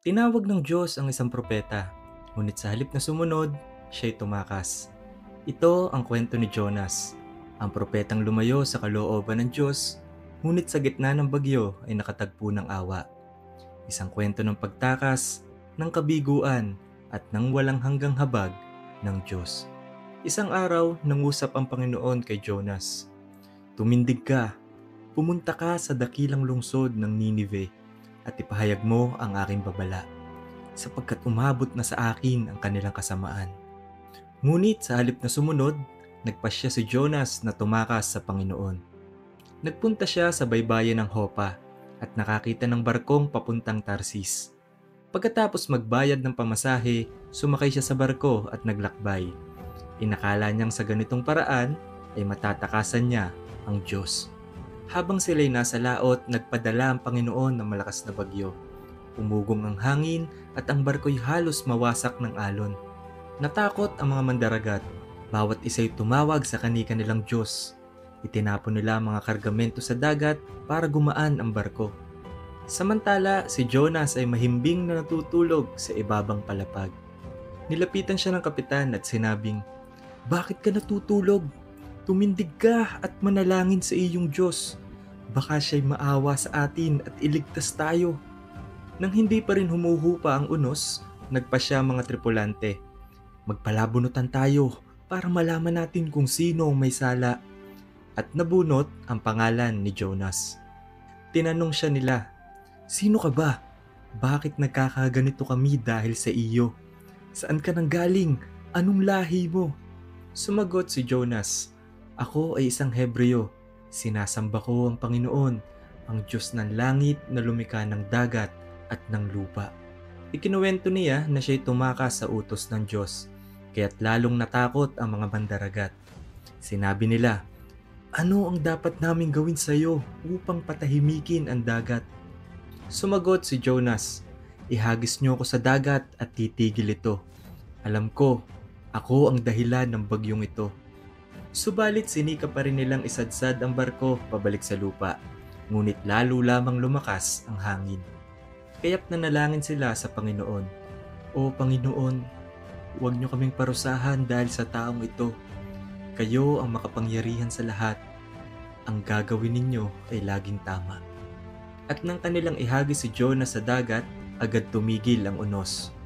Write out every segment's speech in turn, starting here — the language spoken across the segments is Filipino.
Tinawag ng Diyos ang isang propeta, ngunit sa halip na sumunod, siya'y tumakas. Ito ang kwento ni Jonas, ang propetang lumayo sa kalooban ng Diyos, ngunit sa gitna ng bagyo ay nakatagpo ng awa. Isang kwento ng pagtakas, ng kabiguan, at ng walang hanggang habag ng Diyos. Isang araw, nangusap ang Panginoon kay Jonas. Tumindig ka, pumunta ka sa dakilang lungsod ng Ninive at ipahayag mo ang aking babala, sapagkat umabot na sa akin ang kanilang kasamaan. Ngunit sa halip na sumunod, nagpasya si Jonas na tumakas sa Panginoon. Nagpunta siya sa baybayin ng Hopa at nakakita ng barkong papuntang Tarsis. Pagkatapos magbayad ng pamasahe, sumakay siya sa barko at naglakbay. Inakala niyang sa ganitong paraan ay matatakasan niya ang Diyos. Habang sila'y nasa laot, nagpadala ang Panginoon ng malakas na bagyo. Umugong ang hangin at ang barko'y halos mawasak ng alon. Natakot ang mga mandaragat. Bawat isa'y tumawag sa kani-kanilang Diyos. Itinapon nila ang mga kargamento sa dagat para gumaan ang barko. Samantala, si Jonas ay mahimbing na natutulog sa ibabang palapag. Nilapitan siya ng kapitan at sinabing, "Bakit ka natutulog? Tumindig ka at manalangin sa iyong Diyos. Baka siya'y maawa sa atin at iligtas tayo." Nang hindi pa rin humuhupa ang unos, nagpasya ang mga tripulante. "Magpalabunutan tayo para malaman natin kung sino ang may sala." At nabunot ang pangalan ni Jonas. Tinanong siya nila, "Sino ka ba? Bakit nagkakaganito kami dahil sa iyo? Saan ka nanggaling? Anong lahi mo?" Sumagot si Jonas, "Ako ay isang Hebreo. Sinasamba ko ang Panginoon, ang Diyos ng langit na lumikha ng dagat at ng lupa." Ikinuwento niya na siya'y tumakas sa utos ng Diyos, kaya't lalong natakot ang mga mandaragat. Sinabi nila, "Ano ang dapat naming gawin sa iyo upang patahimikin ang dagat?" Sumagot si Jonas, "Ihagis niyo ako sa dagat at titigil ito. Alam ko, ako ang dahilan ng bagyong ito." Subalit sinikap pa rin nilang isadsad ang barko pabalik sa lupa, ngunit lalo lamang lumakas ang hangin. Kaya't nanalangin sila sa Panginoon, "O Panginoon, huwag niyo kaming parusahan dahil sa taong ito. Kayo ang makapangyarihan sa lahat. Ang gagawin ninyo ay laging tama." At nang kanilang ihagis si Jonas sa dagat, agad tumigil ang unos.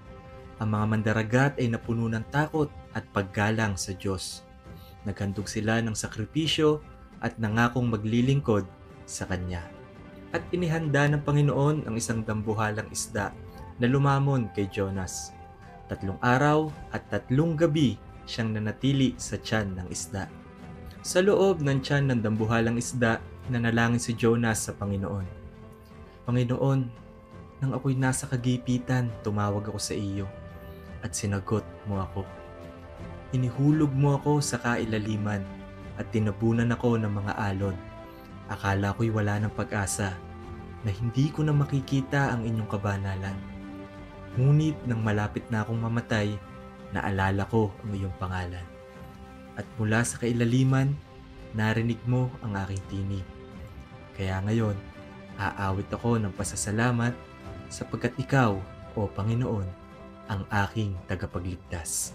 Ang mga mandaragat ay napuno ng takot at paggalang sa Diyos. Naghandog sila ng sakripisyo at nangakong maglilingkod sa Kanya. At inihanda ng Panginoon ang isang dambuhalang isda na lumamon kay Jonas. 3 araw at 3 gabi siyang nanatili sa tiyan ng isda. Sa loob ng tiyan ng dambuhalang isda, nanalangin si Jonas sa Panginoon, "Panginoon, nang ako'y nasa kagipitan, tumawag ako sa iyo at sinagot mo ako. Inihulog mo ako sa kailaliman at tinabunan ako ng mga alon. Akala ko'y wala ng pag-asa, na hindi ko na makikita ang inyong kabanalan. Ngunit nang malapit na akong mamatay, naalala ko ang iyong pangalan. At mula sa kailaliman, narinig mo ang aking tinig. Kaya ngayon, aawit ako ng pasasalamat sapagkat ikaw, o Panginoon, ang aking tagapagligtas."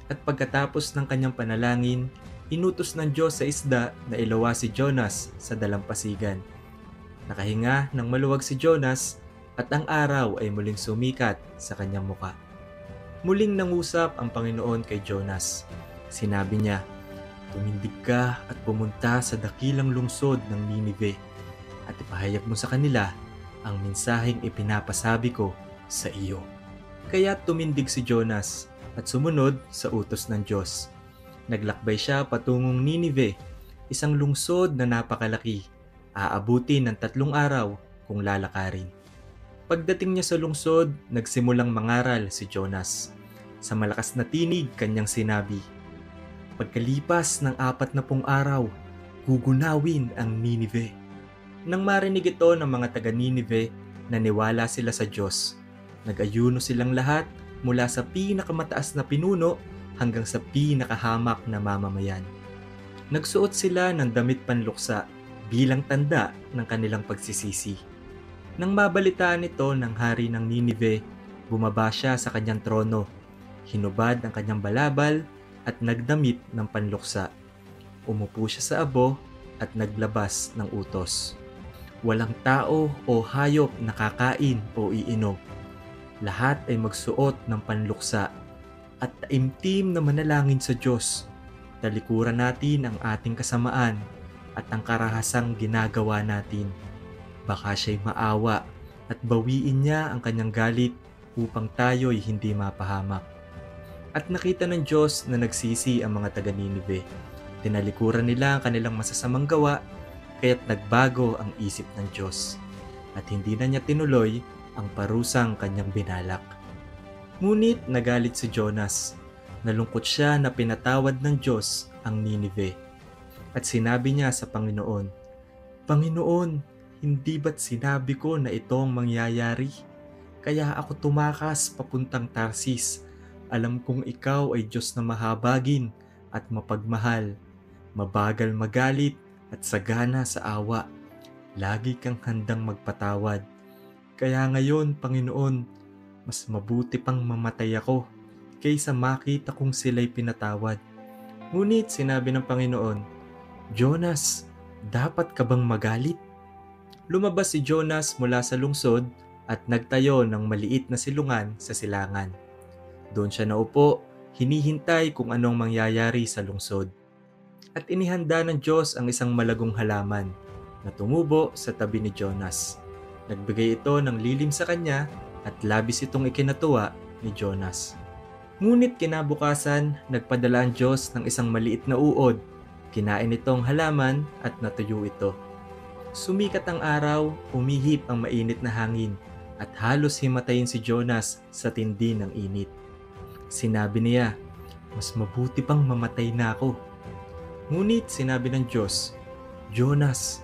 At pagkatapos ng kanyang panalangin, inutos ng Diyos sa isda na ilawa si Jonas sa dalampasigan. Nakahinga ng maluwag si Jonas at ang araw ay muling sumikat sa kanyang muka. Muling nangusap ang Panginoon kay Jonas. Sinabi niya, "Tumindig ka at pumunta sa dakilang lungsod ng Ninive at ipahayag mo sa kanila ang mensaheng ipinapasabi ko sa iyo." Kaya tumindig si Jonas at sumunod sa utos ng Diyos. Naglakbay siya patungong Ninive, isang lungsod na napakalaki. Aabutin ng 3 araw kung lalakarin. Pagdating niya sa lungsod, nagsimulang mangaral si Jonas. Sa malakas na tinig, kanyang sinabi, "Pagkalipas ng 40 araw, gugunawin ang Ninive." Nang marinig ito ng mga taga-Ninive, naniwala sila sa Diyos. Nag-ayuno silang lahat mula sa pinakamataas na pinuno hanggang sa pinakahamak na mamamayan. Nagsuot sila ng damit panluksa bilang tanda ng kanilang pagsisisi. Nang mabalitaan ito ng hari ng Ninive, Bumaba siya sa kanyang trono, hinubad ang kanyang balabal at nagdamit ng panluksa. Umupo siya sa abo at naglabas ng utos. Walang tao o hayop na kakain o iinom. Lahat ay magsuot ng panluksa at taimtim na manalangin sa Diyos. Talikuran natin ang ating kasamaan at ang karahasang ginagawa natin. Baka siya'y maawa at bawiin niya ang kanyang galit upang tayo'y hindi mapahamak. At nakita ng Diyos na nagsisi ang mga taga-Ninive. Tinalikuran nila ang kanilang masasamang gawa, kaya't nagbago ang isip ng Diyos. At hindi na niya tinuloy ang parusang kanyang binalak. Ngunit nagalit si Jonas. Nalungkot siya na pinatawad ng Diyos ang Ninive. At sinabi niya sa Panginoon, "Panginoon, hindi ba't sinabi ko na ito ang mangyayari? Kaya ako tumakas papuntang Tarsis. Alam kong ikaw ay Diyos na mahabagin at mapagmahal, mabagal magalit at sagana sa awa. Lagi kang handang magpatawad. Kaya ngayon, Panginoon, mas mabuti pang mamatay ako kaysa makita kong sila'y pinatawad." Ngunit sinabi ng Panginoon, "Jonas, dapat ka bang magalit?" Lumabas si Jonas mula sa lungsod at nagtayo ng maliit na silungan sa silangan. Doon siya naupo, hinihintay kung anong mangyayari sa lungsod. At inihanda ng Diyos ang isang malagong halaman na tumubo sa tabi ni Jonas. Nagbigay ito ng lilim sa kanya at labis itong ikinatuwa ni Jonas. Ngunit kinabukasan, nagpadala ang Diyos ng isang maliit na uod. Kinain itong halaman at natuyo ito. Sumikat ang araw, umihip ang mainit na hangin at halos himatayin si Jonas sa tindi ng init. Sinabi niya, "Mas mabuti pang mamatay na ako." Ngunit sinabi ng Diyos, "Jonas,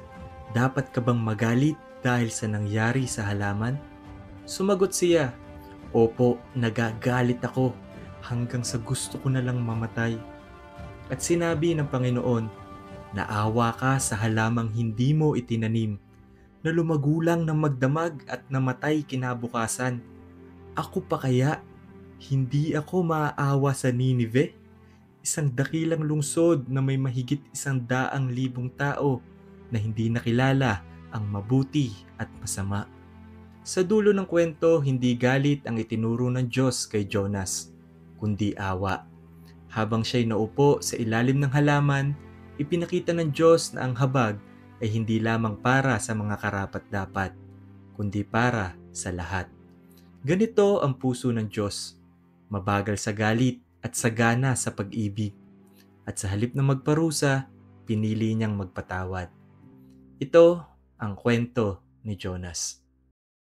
dapat ka bang magalit dahil sa nangyari sa halaman?" Sumagot siya, "Opo, nagagalit ako hanggang sa gusto ko na lang mamatay." At sinabi ng Panginoon, "Naawa ka sa halamang hindi mo itinanim, na lumagulang ng magdamag at namatay kinabukasan. Ako pa kaya? Hindi ako maaawa sa Ninive, isang dakilang lungsod na may mahigit 100,000 tao na hindi nakilala ang mabuti at masama." Sa dulo ng kwento, hindi galit ang itinuro ng Diyos kay Jonas, kundi awa. Habang siya'y naupo sa ilalim ng halaman, ipinakita ng Diyos na ang habag ay hindi lamang para sa mga karapat-dapat, kundi para sa lahat. Ganito ang puso ng Diyos, mabagal sa galit at sagana sa pag-ibig. At sa halip na magparusa, pinili niyang magpatawad. Ito ang kwento ni Jonas.